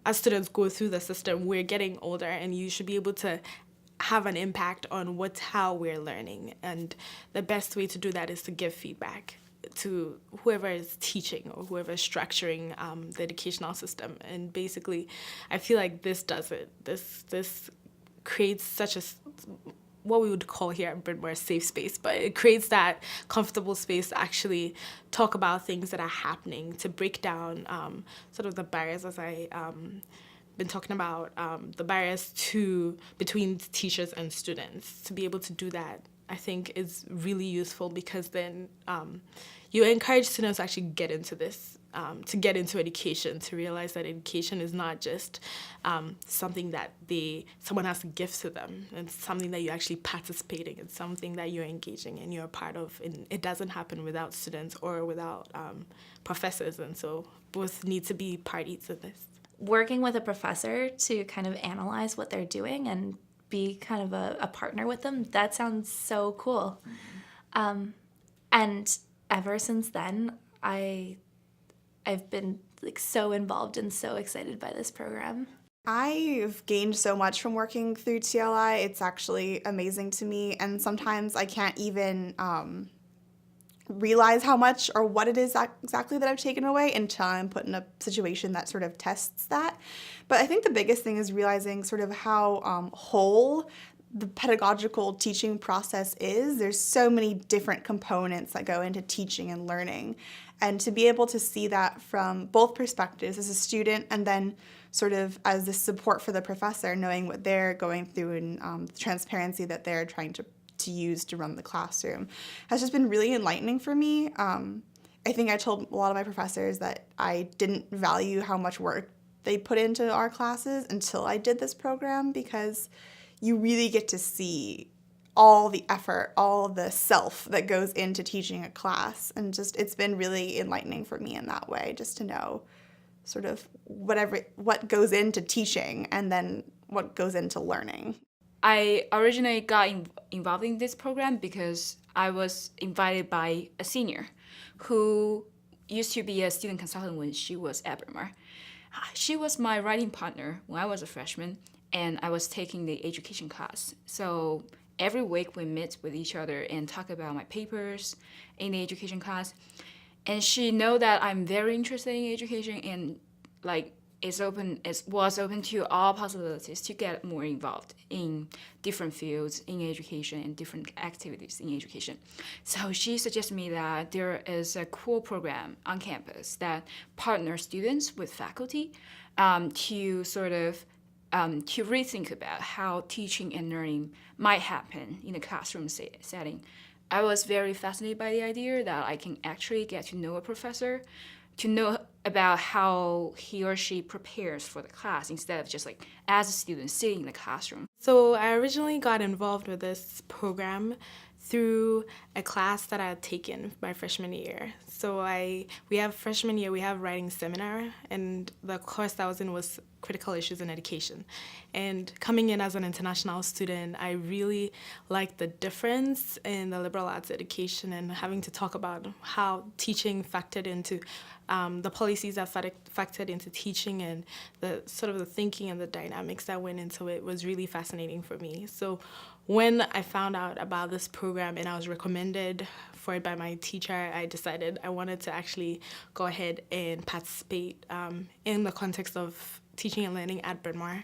as students go through the system, we're getting older, and you should be able to have an impact on how we're learning. And the best way to do that is to give feedback to whoever is teaching or whoever is structuring the educational system. And basically, I feel like this does it. This creates such a, what we would call here at Bryn Mawr, a safe space, but it creates that comfortable space to actually talk about things that are happening, to break down sort of the barriers, as I been talking about, the barriers between teachers and students. To be able to do that, I think, is really useful, because then you encourage students to actually get into this, to get into education, to realize that education is not just something that someone has to give to them. It's something that you're actually participating. It's something that you're engaging and you're a part of. And it doesn't happen without students or without professors. And so both need to be party to this. Working with a professor to kind of analyze what they're doing and be kind of a partner with them, that sounds so cool. And ever since then, I've been like so involved and so excited by this program. I've gained so much from working through TLI. It's actually amazing to me, and sometimes I can't even realize how much or what it is exactly that I've taken away until I'm put in a situation that sort of tests that. But I think the biggest thing is realizing sort of how whole the pedagogical teaching process is. There's so many different components that go into teaching and learning. And to be able to see that from both perspectives, as a student and then sort of as the support for the professor, knowing what they're going through and the transparency that they're trying to use to run the classroom, has just been really enlightening for me. I think I told a lot of my professors that I didn't value how much work they put into our classes until I did this program, because you really get to see all the effort, all the self that goes into teaching a class. And just, it's been really enlightening for me in that way, just to know sort of what goes into teaching and then what goes into learning. I originally got involved in this program because I was invited by a senior who used to be a student consultant when she was at Bryn Mawr. She was my writing partner when I was a freshman, and I was taking the education class. So every week we meet with each other and talk about my papers in the education class. And she know that I'm very interested in education, and like was open to all possibilities to get more involved in different fields in education and different activities in education. So she suggested me that there is a cool program on campus that partners students with faculty to sort of to rethink about how teaching and learning might happen in a classroom setting. I was very fascinated by the idea that I can actually get to know a professor, to know about how he or she prepares for the class instead of just like as a student sitting in the classroom. So I originally got involved with this program through a class that I had taken my freshman year. So we have freshman year, we have writing seminar, and the course that I was in was critical issues in education. And coming in as an international student, I really liked the difference in the liberal arts education and having to talk about how teaching factored into the policies that factored into teaching, and the sort of the thinking and the dynamics that went into it was really fascinating for me. So when I found out about this program and I was recommended for it by my teacher, I decided I wanted to actually go ahead and participate in the context of teaching and learning at Bryn Mawr.